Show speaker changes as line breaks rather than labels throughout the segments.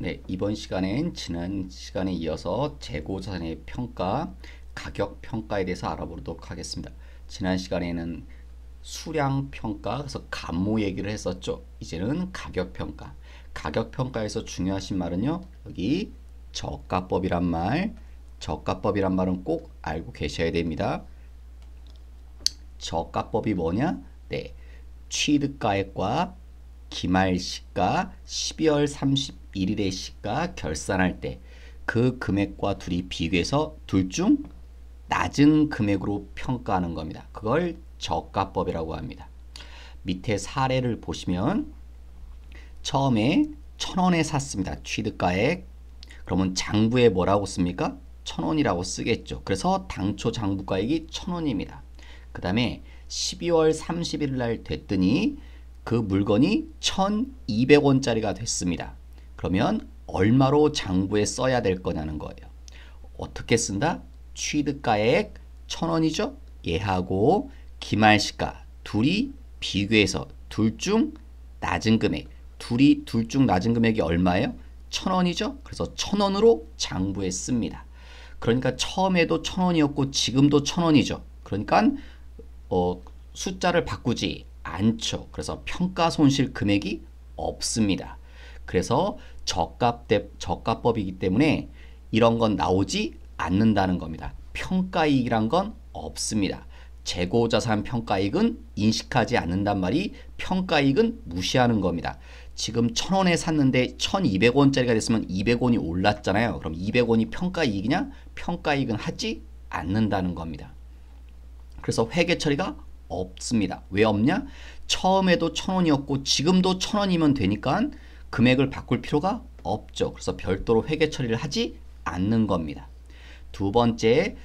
네, 이번 시간엔 지난 시간에 이어서 재고자산의 평가, 가격 평가에 대해서 알아보도록 하겠습니다. 지난 시간에는 수량 평가, 그래서 감모 얘기를 했었죠. 이제는 가격 평가. 가격 평가에서 중요하신 말은요. 여기 저가법이란 말, 저가법이란 말은 꼭 알고 계셔야 됩니다. 저가법이 뭐냐? 네, 취득가액과 기말시가 12월 31일의 시가 결산할 때 그 금액과 둘이 비교해서 둘 중 낮은 금액으로 평가하는 겁니다. 그걸 저가법이라고 합니다. 밑에 사례를 보시면 처음에 1,000원에 샀습니다. 취득가액. 그러면 장부에 뭐라고 씁니까? 1,000원이라고 쓰겠죠. 그래서 당초 장부가액이 1,000원입니다. 그 다음에 12월 31일 날 됐더니 그 물건이 1,200원짜리가 됐습니다. 그러면 얼마로 장부에 써야 될 거냐는 거예요. 어떻게 쓴다? 취득가액 1,000원이죠? 얘하고 기말시가 둘이 비교해서 둘 중 낮은 금액, 둘 중 낮은 금액이 얼마예요? 1,000원이죠? 그래서 1,000원으로 장부에 씁니다. 그러니까 처음에도 1,000원이었고 지금도 1,000원이죠. 그러니까 숫자를 바꾸지 않죠. 그래서 평가 손실 금액이 없습니다. 그래서 저가법이기 때문에 이런 건 나오지 않는다는 겁니다. 평가이익이란 건 없습니다. 재고자산 평가이익은 인식하지 않는단 말이 평가이익은 무시하는 겁니다. 지금 1,000원에 샀는데 1,200원짜리가 됐으면 200원이 올랐잖아요. 그럼 200원이 평가이익이냐? 평가이익은 하지 않는다는 겁니다. 그래서 회계 처리가 없습니다. 왜 없냐? 처음에도 1,000원이었고 지금도 1,000원이면 되니까 금액을 바꿀 필요가 없죠. 그래서 별도로 회계 처리를 하지 않는 겁니다. 두 번째는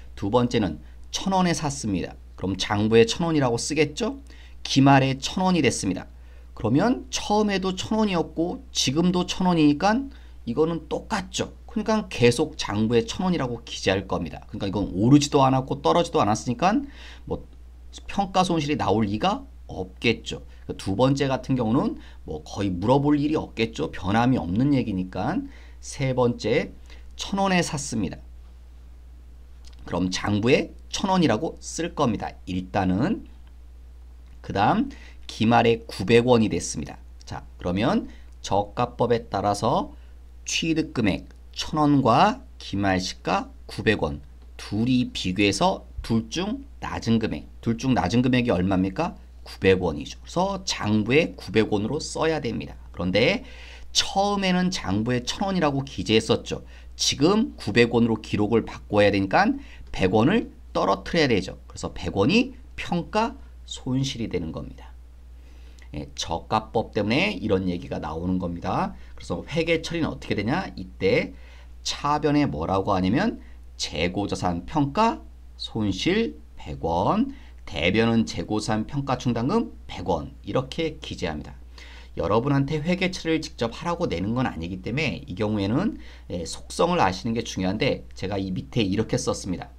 1,000원에 샀습니다. 그럼 장부에 1,000원이라고 쓰겠죠? 기말에 1,000원이 됐습니다. 그러면 처음에도 1,000원이었고 지금도 1,000원이니까 이거는 똑같죠. 그러니까 계속 장부에 1,000원이라고 기재할 겁니다. 그러니까 이건 오르지도 않았고 떨어지도 않았으니까 뭐 평가 손실이 나올 리가 없겠죠. 두 번째 같은 경우는 뭐 거의 물어볼 일이 없겠죠. 변함이 없는 얘기니까. 세 번째 1,000원에 샀습니다. 그럼 장부에 1,000원이라고 쓸 겁니다. 일단은. 그 다음 기말에 900원이 됐습니다. 자, 그러면 저가법에 따라서 취득금액 1,000원과 기말시가 900원 둘이 비교해서 둘 중 낮은 금액이 얼마입니까? 900원이죠. 그래서 장부에 900원으로 써야 됩니다. 그런데 처음에는 장부에 1,000원이라고 기재했었죠. 지금 900원으로 기록을 바꿔야 되니까 100원을 떨어뜨려야 되죠. 그래서 100원이 평가 손실이 되는 겁니다. 예, 저가법 때문에 이런 얘기가 나오는 겁니다. 그래서 회계 처리는 어떻게 되냐? 이때 차변에 뭐라고 하냐면 재고자산 평가 손실 100원, 대변은 재고자산 평가 충당금 100원 이렇게 기재합니다. 여러분한테 회계 처리를 직접 하라고 내는 건 아니기 때문에 이 경우에는 속성을 아시는 게 중요한데 제가 이 밑에 이렇게 썼습니다.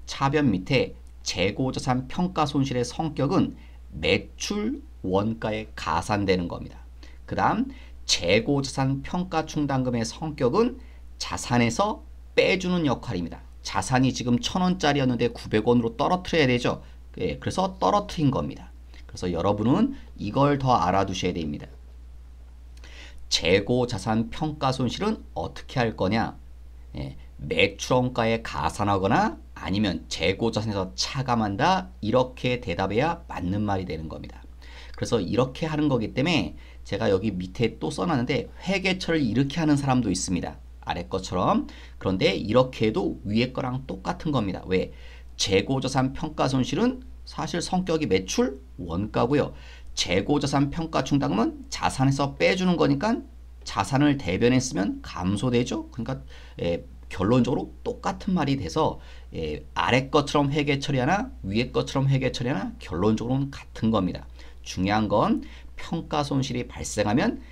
차변 밑에 재고자산 평가 손실의 성격은 매출 원가에 가산되는 겁니다. 그 다음 재고자산 평가 충당금의 성격은 자산에서 빼주는 역할입니다. 자산이 지금 1,000원짜리였는데 900원으로 떨어뜨려야 되죠. 예, 그래서 떨어뜨린 겁니다. 그래서 여러분은 이걸 더 알아두셔야 됩니다. 재고자산 평가 손실은 어떻게 할 거냐? 예, 매출원가에 가산하거나 아니면 재고자산에서 차감한다 이렇게 대답해야 맞는 말이 되는 겁니다. 그래서 이렇게 하는 거기 때문에 제가 여기 밑에 또 써놨는데 회계처를 이렇게 하는 사람도 있습니다. 아래 것처럼. 그런데 이렇게 해도 위에 거랑 똑같은 겁니다. 왜? 재고자산 평가 손실은 사실 성격이 매출 원가고요. 재고자산 평가 충당금은 자산에서 빼주는 거니까 자산을 대변했으면 감소되죠. 그러니까 결론적으로 똑같은 말이 돼서 아래 것처럼 회계 처리하나 위에 것처럼 회계 처리하나 결론적으로는 같은 겁니다. 중요한 건 평가 손실이 발생하면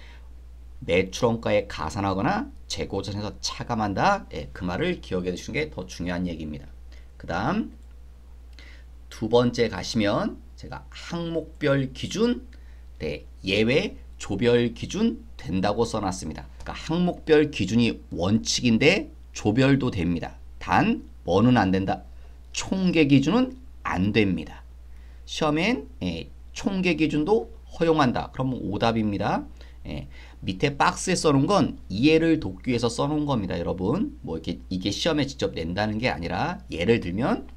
매출원가에 가산하거나 재고자산에서 차감한다. 그 말을 기억해 두시는 게 더 중요한 얘기입니다. 그 다음 두 번째 가시면 제가 항목별 기준, 예외, 조별 기준 된다고 써놨습니다. 그러니까 항목별 기준이 원칙인데 조별도 됩니다. 단 뭐는 안 된다? 총계 기준은 안 됩니다. 시험엔 총계 기준도 허용한다. 그러면 오답입니다. 밑에 박스에 써놓은 건 이해를 돕기 위해서 써놓은 겁니다. 여러분 뭐 이렇게 이게 시험에 직접 낸다는 게 아니라 예를 들면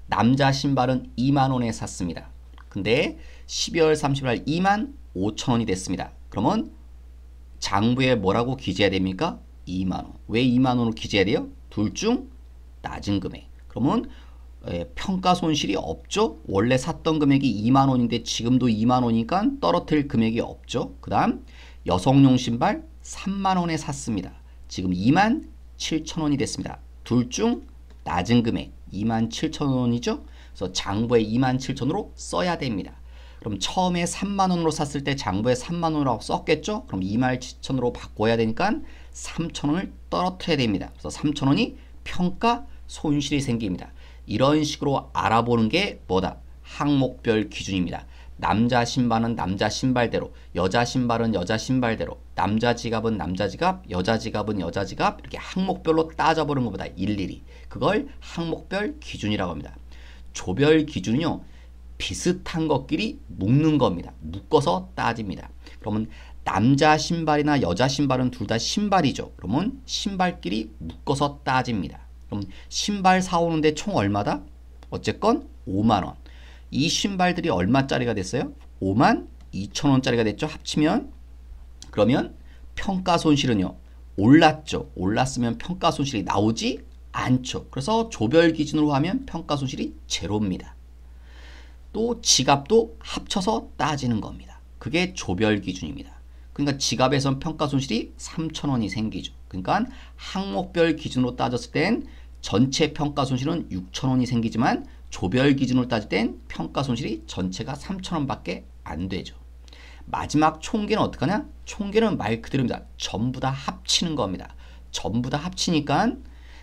남자 신발은 2만 원에 샀습니다. 근데 12월 30일 2만 5천 원이 됐습니다. 그러면 장부에 뭐라고 기재해야 됩니까? 2만 원. 왜 2만 원으로 기재해야 돼요? 둘 중 낮은 금액. 그러면 평가 손실이 없죠. 원래 샀던 금액이 2만 원인데 지금도 2만 원이니까 떨어뜨릴 금액이 없죠. 그 다음 여성용 신발 3만 원에 샀습니다. 지금 2만 7천 원이 됐습니다. 둘 중 낮은 금액 2만 7천 원이죠. 그래서 장부에 2만 7천으로 써야 됩니다. 그럼 처음에 3만 원으로 샀을 때 장부에 3만 원이라고 썼겠죠. 그럼 2만 7천으로 바꿔야 되니까 3천 원을 떨어뜨려야 됩니다. 그래서 3천 원이 평가 손실이 생깁니다. 이런 식으로 알아보는 게 뭐다? 항목별 기준입니다. 남자 신발은 남자 신발대로, 여자 신발은 여자 신발대로, 남자 지갑은 남자 지갑, 여자 지갑은 여자 지갑 이렇게 항목별로 따져보는 것보다 일일이 그걸 항목별 기준이라고 합니다. 조별 기준은요. 비슷한 것끼리 묶는 겁니다. 묶어서 따집니다. 그러면 남자 신발이나 여자 신발은 둘 다 신발이죠. 그러면 신발끼리 묶어서 따집니다. 그럼 신발 사오는데 총 얼마다? 어쨌건 5만 원. 이 신발들이 얼마짜리가 됐어요? 5만 2천 원짜리가 됐죠. 합치면. 그러면 평가 손실은요. 올랐죠. 올랐으면 평가 손실이 나오지 않죠. 그래서 조별 기준으로 하면 평가 손실이 제로입니다. 또 지갑도 합쳐서 따지는 겁니다. 그게 조별 기준입니다. 그러니까 지갑에선 평가 손실이 3천 원이 생기죠. 그러니까 항목별 기준으로 따졌을 땐 전체 평가 손실은 6천 원이 생기지만 조별 기준으로 따질 땐 평가 손실이 전체가 3천 원밖에 안 되죠. 마지막 총계는 어떻게 하냐? 총계는 말 그대로입니다. 전부 다 합치는 겁니다. 전부 다 합치니까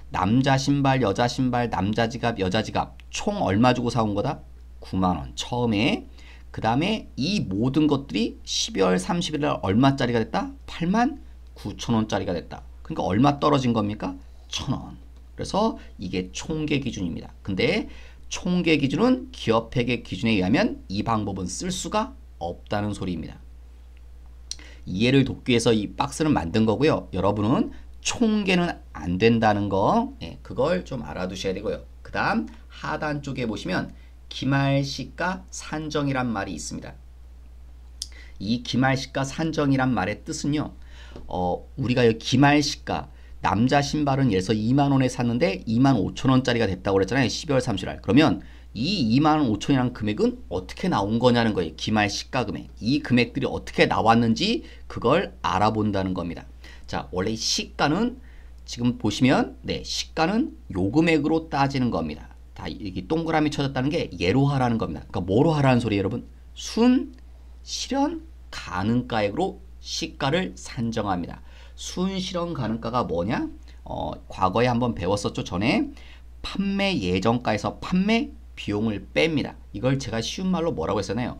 남자 신발, 여자 신발, 남자 지갑, 여자 지갑 총 얼마 주고 사온 거다? 9만 원. 처음에. 그 다음에 이 모든 것들이 12월 30일 날 얼마짜리가 됐다? 8만 9천 원짜리가 됐다. 그러니까 얼마 떨어진 겁니까? 1,000원. 그래서 이게 총계 기준입니다. 근데 총계 기준은 기업회계 기준에 의하면 이 방법은 쓸 수가 없다는 소리입니다. 이해를 돕기 위해서 이 박스를 만든 거고요. 여러분은 총계는 안 된다는 거 그걸 좀 알아두셔야 되고요. 그 다음 하단 쪽에 보시면 기말시가 산정이란 말이 있습니다. 이 기말시가 산정이란 말의 뜻은요. 우리가 여기 기말시가 남자 신발은 예를 들어서 2만 원에 샀는데 2만 5천 원짜리가 됐다고 그랬잖아요. 12월 30일 날. 그러면 이 2만 5천이라는 금액은 어떻게 나온 거냐는 거예요. 기말시가 금액. 이 금액들이 어떻게 나왔는지 그걸 알아본다는 겁니다. 자, 원래 시가는 지금 보시면 시가는 요 금액으로 따지는 겁니다. 다 이게 동그라미 쳐졌다는 게 예로 하라는 겁니다. 그러니까 뭐로 하라는 소리예요, 여러분? 순, 실현, 가능가액으로 시가를 산정합니다. 순, 실현, 가능가가 뭐냐? 과거에 한번 배웠었죠. 전에 판매 예정가에서 판매 비용을 뺍니다. 이걸 제가 쉬운 말로 뭐라고 했었나요?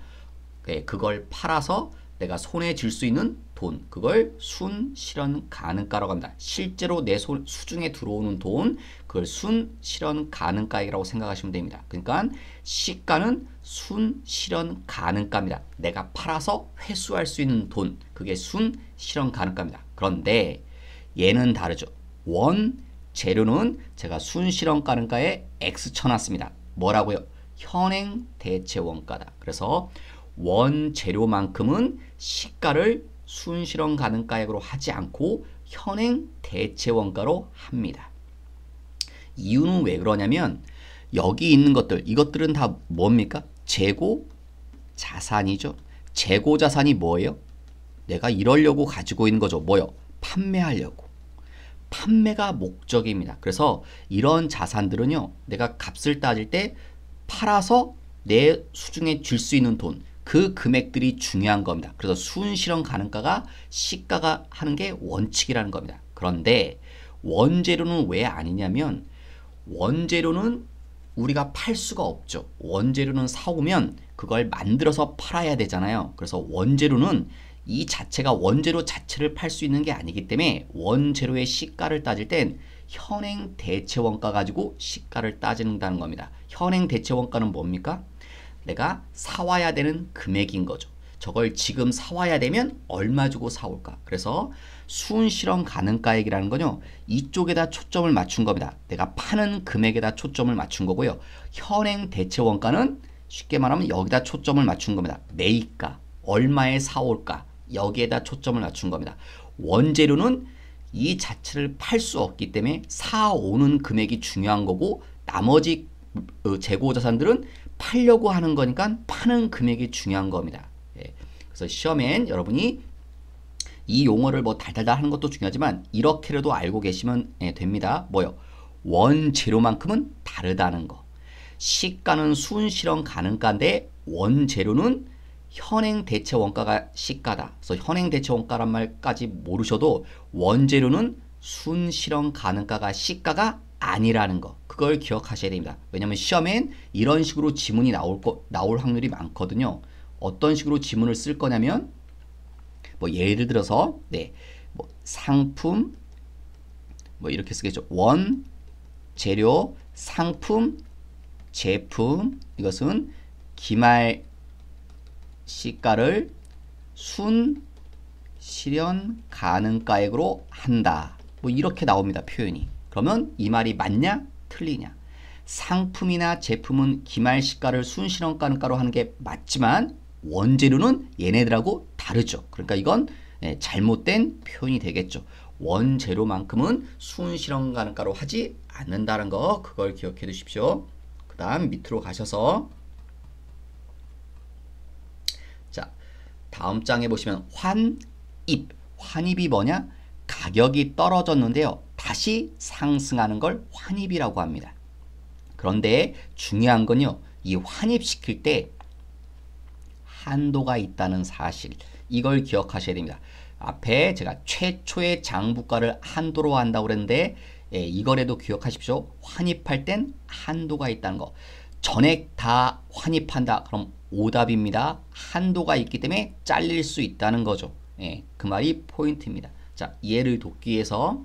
그걸 팔아서 내가 손에 쥘 수 있는 돈, 그걸 순, 실현, 가능가라고 합니다. 실제로 내 수중에 들어오는 돈, 그걸 순, 실현, 가능가액이라고 생각하시면 됩니다. 그러니까 시가는 순, 실현, 가능가입니다. 내가 팔아서 회수할 수 있는 돈, 그게 순, 실현, 가능가입니다. 그런데 얘는 다르죠. 원, 재료는 제가 순, 실현, 가능가에 X 쳐놨습니다. 뭐라고요? 현행 대체 원가다. 그래서 원재료만큼은 시가를 순실현 가능가액으로 하지 않고 현행 대체 원가로 합니다. 이유는 왜 그러냐면 여기 있는 것들, 이것들은 다 뭡니까? 재고 자산이죠. 재고 자산이 뭐예요? 내가 이러려고 가지고 있는 거죠. 뭐요? 판매하려고. 판매가 목적입니다. 그래서 이런 자산들은요, 내가 값을 따질 때 팔아서 내 수중에 줄 수 있는 돈, 그 금액들이 중요한 겁니다. 그래서 순실현 가능가가 시가가 하는 게 원칙이라는 겁니다. 그런데 원재료는 왜 아니냐면 원재료는 우리가 팔 수가 없죠. 원재료는 사오면 그걸 만들어서 팔아야 되잖아요. 그래서 원재료는 이 자체가 원재료 자체를 팔 수 있는 게 아니기 때문에 원재료의 시가를 따질 땐 현행 대체 원가 가지고 시가를 따진다는 겁니다. 현행 대체 원가는 뭡니까? 내가 사와야 되는 금액인 거죠. 저걸 지금 사와야 되면 얼마 주고 사올까? 그래서 순실현 가능가액이라는 건요, 이쪽에다 초점을 맞춘 겁니다. 내가 파는 금액에다 초점을 맞춘 거고요. 현행 대체 원가는 쉽게 말하면 여기다 초점을 맞춘 겁니다. 매입가, 얼마에 사올까? 여기에다 초점을 맞춘 겁니다. 원재료는 이 자체를 팔 수 없기 때문에 사오는 금액이 중요한 거고, 나머지 재고 자산들은 팔려고 하는 거니까 파는 금액이 중요한 겁니다. 예. 그래서 시험엔 여러분이 이 용어를 뭐 달달달 하는 것도 중요하지만 이렇게라도 알고 계시면 됩니다. 뭐요? 원재료만큼은 다르다는 거. 시가는 순실현 가능가인데 원재료는 현행 대체 원가가 시가다. 그래서 현행 대체 원가란 말까지 모르셔도 원재료는 순실현 가능가가 시가가 아니라는 거. 그걸 기억하셔야 됩니다. 왜냐면 시험엔 이런 식으로 지문이 나올 확률이 많거든요. 어떤 식으로 지문을 쓸 거냐면 뭐 예를 들어서 뭐 상품 뭐 이렇게 쓰겠죠. 원, 재료, 상품, 제품. 이것은 기말 시가를 순 실현 가능가액으로 한다. 뭐 이렇게 나옵니다. 표현이. 그러면 이 말이 맞냐? 틀리냐? 상품이나 제품은 기말 시가를 순 실현 가능가로 하는 게 맞지만 원재료는 얘네들하고 다르죠. 그러니까 이건 잘못된 표현이 되겠죠. 원재료만큼은 순 실현 가능가로 하지 않는다는 거, 그걸 기억해 두십시오. 그 다음 밑으로 가셔서 자, 다음 장에 보시면 환입. 환입이 뭐냐? 가격이 떨어졌는데요, 다시 상승하는 걸 환입이라고 합니다. 그런데 중요한 건요, 이 환입시킬 때 한도가 있다는 사실, 이걸 기억하셔야 됩니다. 앞에 제가 최초의 장부가를 한도로 한다고 그랬는데 이거라도 기억하십시오. 환입할 땐 한도가 있다는 거. 전액 다 환입한다. 그럼 오답입니다. 한도가 있기 때문에 잘릴 수 있다는 거죠. 그 말이 포인트입니다. 자, 예를 돕기 위해서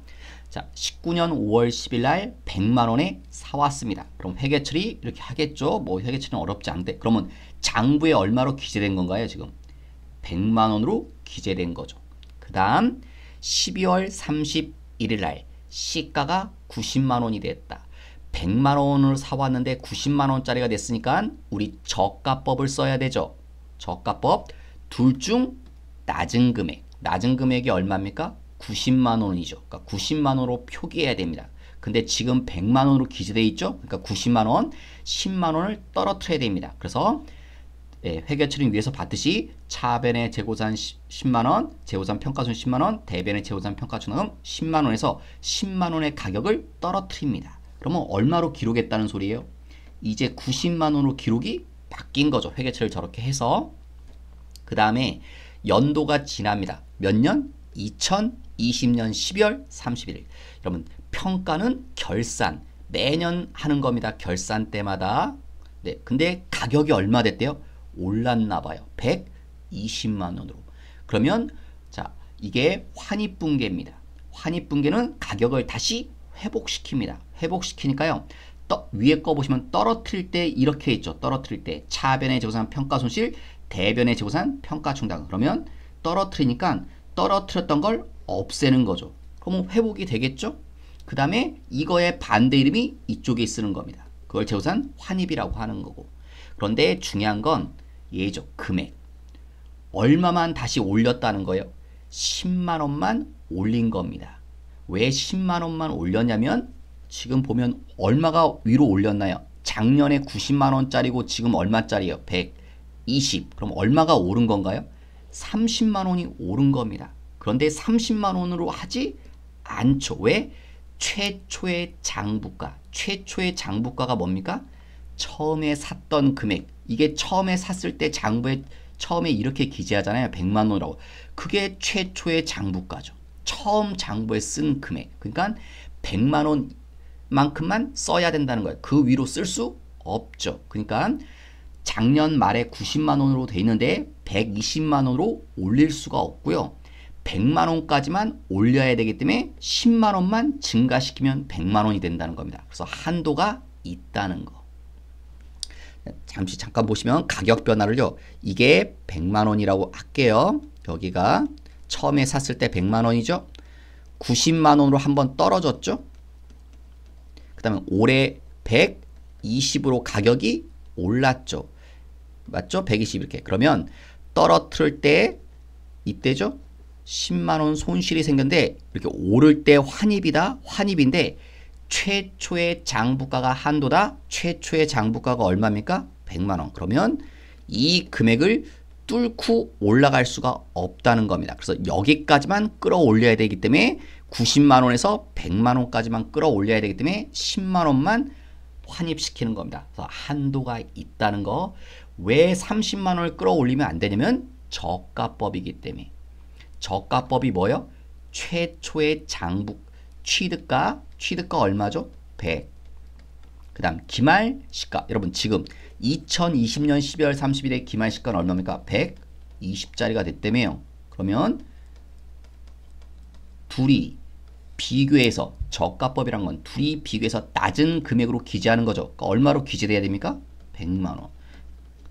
자, 19년 5월 10일 날 100만 원에 사왔습니다. 그럼 회계처리 이렇게 하겠죠. 뭐 회계처리는 어렵지 않대. 그러면 장부에 얼마로 기재된 건가요? 지금 100만 원으로 기재된 거죠. 그 다음 12월 31일 날 시가가 90만 원이 됐다. 100만 원을 사왔는데 90만 원짜리가 됐으니까 우리 저가법을 써야 되죠. 저가법. 둘 중 낮은 금액. 낮은 금액이 얼마입니까? 90만 원이죠. 그러니까 90만 원으로 표기해야 됩니다. 근데 지금 100만 원으로 기재되어 있죠. 그러니까 90만 원, 10만 원을 떨어뜨려야 됩니다. 그래서 회계처리 위에서 봤듯이 차변의 재고산 10만 원, 재고산 평가손 10만 원, 대변의 재고산 평가손은 10만 원에서 10만 원의 가격을 떨어뜨립니다. 그러면 얼마로 기록했다는 소리예요? 이제 90만 원으로 기록이 바뀐 거죠. 회계처리를 저렇게 해서. 그 다음에 연도가 지납니다. 몇 년? 2020년 12월 31일. 여러분, 평가는 결산. 매년 하는 겁니다. 결산 때마다. 네, 근데 가격이 얼마 됐대요? 올랐나 봐요. 120만 원으로. 그러면 자, 이게 환입분계입니다. 환입분계는 가격을 다시 회복시킵니다. 회복시키니까요. 위에 거 보시면 떨어뜨릴 때 이렇게 있죠. 떨어뜨릴 때 차변의 재고산 평가손실, 대변의 재고산 평가충당. 그러면 떨어뜨리니까 떨어뜨렸던 걸 없애는 거죠. 그러면 회복이 되겠죠? 그 다음에 이거의 반대 이름이 이쪽에 쓰는 겁니다. 그걸 재고산 환입이라고 하는 거고. 그런데 중요한 건 얘죠. 금액. 얼마만 다시 올렸다는 거예요? 10만 원만 올린 겁니다. 왜 10만 원만 올렸냐면 지금 보면 얼마가 위로 올렸나요? 작년에 90만 원짜리고 지금 얼마짜리예요? 120. 그럼 얼마가 오른 건가요? 30만 원이 오른 겁니다. 그런데 30만 원으로 하지 않죠. 왜? 최초의 장부가. 최초의 장부가가 뭡니까? 처음에 샀던 금액. 이게 처음에 샀을 때 장부에 처음에 이렇게 기재하잖아요. 100만 원이라고. 그게 최초의 장부가죠. 처음 장부에 쓴 금액. 그러니까 100만 원만큼만 써야 된다는 거예요. 그 위로 쓸 수 없죠. 그러니까 작년 말에 90만 원으로 돼 있는데 120만 원으로 올릴 수가 없고요. 100만 원까지만 올려야 되기 때문에 10만 원만 증가시키면 100만 원이 된다는 겁니다. 그래서 한도가 있다는 거. 잠깐 보시면 가격 변화를요. 이게 100만 원이라고 할게요. 여기가 처음에 샀을 때 100만 원이죠. 90만 원으로 한번 떨어졌죠. 그 다음에 올해 120으로 가격이 올랐죠. 맞죠? 120 이렇게. 그러면 떨어뜨릴 때 이때죠. 10만 원 손실이 생겼는데 이렇게 오를 때 환입이다. 환입인데 최초의 장부가가 한도다. 최초의 장부가가 얼마입니까? 100만 원. 그러면 이 금액을 뚫고 올라갈 수가 없다는 겁니다. 그래서 여기까지만 끌어올려야 되기 때문에 90만 원에서 100만 원까지만 끌어올려야 되기 때문에 10만 원만 환입시키는 겁니다. 그래서 한도가 있다는 거. 왜 30만 원을 끌어올리면 안 되냐면 저가법이기 때문에. 저가법이 뭐예요? 최초의 장부 취득가 얼마죠? 100. 그 다음 기말 시가. 여러분 지금 2020년 12월 30일에 기말 시가는 얼마입니까? 120짜리가 됐다며요. 그러면 둘이 비교해서 저가법이란 건 둘이 비교해서 낮은 금액으로 기재하는 거죠. 그러니까 얼마로 기재돼야 됩니까? 100만 원.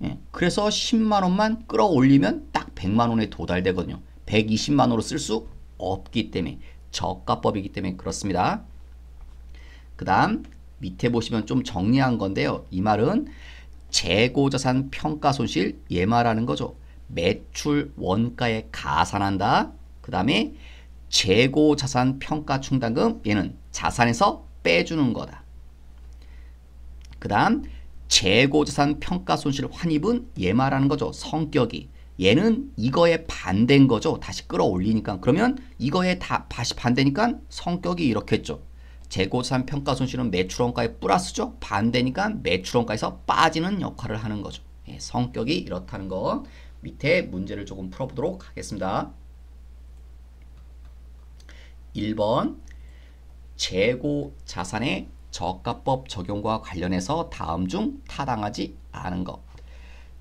예, 그래서 10만 원만 끌어올리면 딱 100만 원에 도달되거든요. 120만 원으로 쓸 수 없기 때문에 저가법이기 때문에 그렇습니다. 그 다음 밑에 보시면 좀 정리한 건데요. 이 말은 재고자산 평가손실 얘 말하는 거죠. 매출 원가에 가산한다. 그 다음에 재고자산 평가충당금 얘는 자산에서 빼주는 거다. 그 다음 재고자산 평가손실 환입은 얘 말하는 거죠. 성격이. 얘는 이거에 반대인 거죠. 다시 끌어올리니까. 그러면 이거에 다시 반대니까 성격이 이렇겠죠. 재고자산 평가손실은 매출원가에 플러스죠. 반대니까 매출원가에서 빠지는 역할을 하는 거죠. 예, 성격이 이렇다는 거. 밑에 문제를 조금 풀어보도록 하겠습니다. 1번 재고자산의 저가법 적용과 관련해서 다음 중 타당하지 않은 것.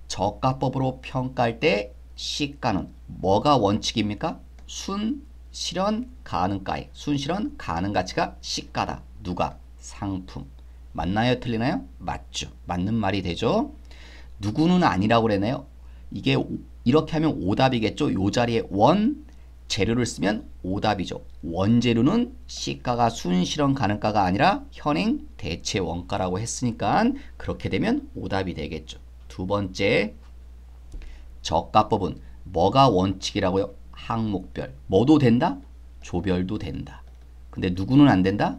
저가법으로 평가할 때 시가는 뭐가 원칙입니까? 순실현 가능가액. 순실현 가능가치가 시가다. 누가? 상품. 맞나요? 틀리나요? 맞죠. 맞는 말이 되죠. 누구는 아니라고 그랬나요? 이게 이렇게 하면 오답이겠죠. 요 자리에 원 재료를 쓰면 오답이죠. 원재료는 시가가 순실현 가능가가 아니라 현행 대체 원가라고 했으니까 그렇게 되면 오답이 되겠죠. 두 번째, 저가법은 뭐가 원칙이라고요? 항목별. 뭐도 된다? 조별도 된다. 근데 누구는 안 된다?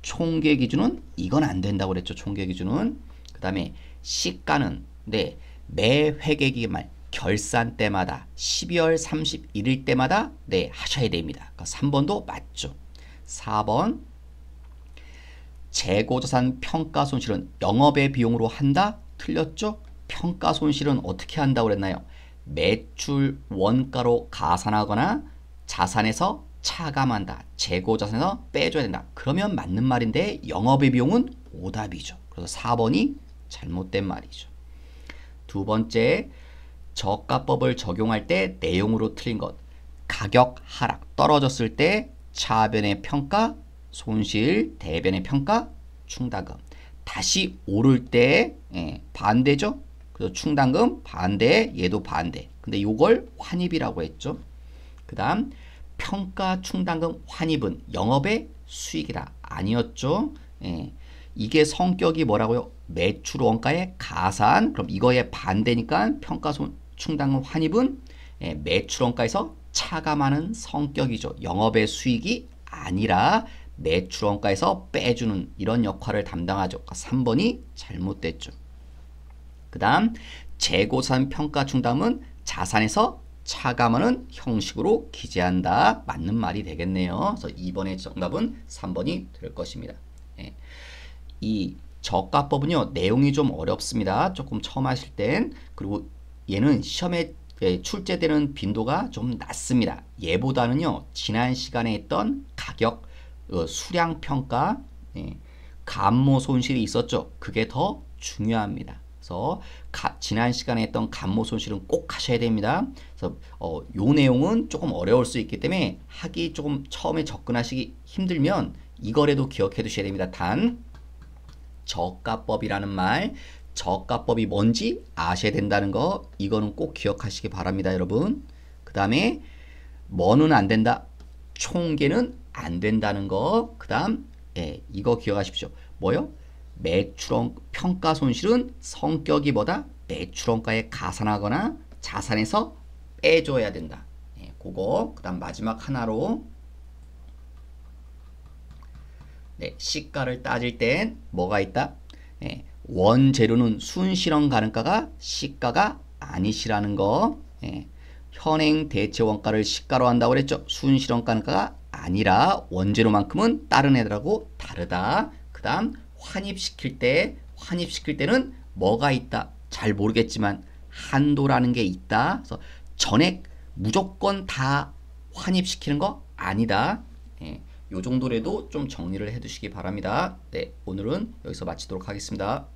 총계 기준은 이건 안 된다고 그랬죠. 총계 기준은. 그 다음에 시가는 네, 매 회계기말 결산 때마다 12월 31일 때마다 네, 하셔야 됩니다. 그러니까 3번도 맞죠. 4번 재고자산 평가손실은 영업의 비용으로 한다? 틀렸죠? 평가손실은 어떻게 한다고 그랬나요? 매출 원가로 가산하거나 자산에서 차감한다. 재고자산에서 빼줘야 된다. 그러면 맞는 말인데 영업의 비용은 오답이죠. 그래서 4번이 잘못된 말이죠. 두 번째, 저가법을 적용할 때 내용으로 틀린 것. 가격 하락, 떨어졌을 때 차변의 평가, 손실, 대변의 평가, 충당금. 다시 오를 때 반대죠. 그래서 충당금 반대, 얘도 반대. 근데 이걸 환입이라고 했죠. 그 다음 평가 충당금 환입은 영업의 수익이다. 아니었죠. 이게 성격이 뭐라고요? 매출 원가의 가산. 그럼 이거의 반대니까 평가 충당금 환입은 매출 원가에서 차감하는 성격이죠. 영업의 수익이 아니라 매출 원가에서 빼주는 이런 역할을 담당하죠. 3번이 잘못됐죠. 그 다음 재고자산 평가 충당은 자산에서 차감하는 형식으로 기재한다. 맞는 말이 되겠네요. 그래서 2번의 정답은 3번이 될 것입니다. 이 저가법은요, 내용이 좀 어렵습니다. 조금 처음 하실 땐. 그리고 얘는 시험에 출제되는 빈도가 좀 낮습니다. 얘보다는요, 지난 시간에 했던 가격, 수량 평가, 감모 손실이 있었죠. 그게 더 중요합니다. 그래서 지난 시간에 했던 간모 손실은 꼭 하셔야 됩니다. 그래서 요 내용은 조금 어려울 수 있기 때문에 하기 조금 처음에 접근하시기 힘들면 이거라도 기억해 두셔야 됩니다. 단 저가법이라는 말, 저가법이 뭔지 아셔야 된다는 거, 이거는 꼭 기억하시기 바랍니다, 여러분. 그 다음에 뭐는 안 된다, 총계는 안 된다는 거. 그 다음 이거 기억하십시오. 뭐요? 매출원 평가 손실은 성격이보다 매출원가에 가산하거나 자산에서 빼줘야 된다. 그거. 그 다음 마지막 하나로 시가를 따질 땐 뭐가 있다? 원재료는 순실현 가능가가 시가가 아니시라는 거. 현행 대체 원가를 시가로 한다고 그랬죠. 순실현 가능가가 아니라 원재료만큼은 다른 애들하고 다르다. 그 다음 환입시킬 때는 뭐가 있다? 잘 모르겠지만 한도라는 게 있다. 그래서 전액 무조건 다 환입시키는 거 아니다. 요 정도라도 좀 정리를 해 두시기 바랍니다. 네, 오늘은 여기서 마치도록 하겠습니다.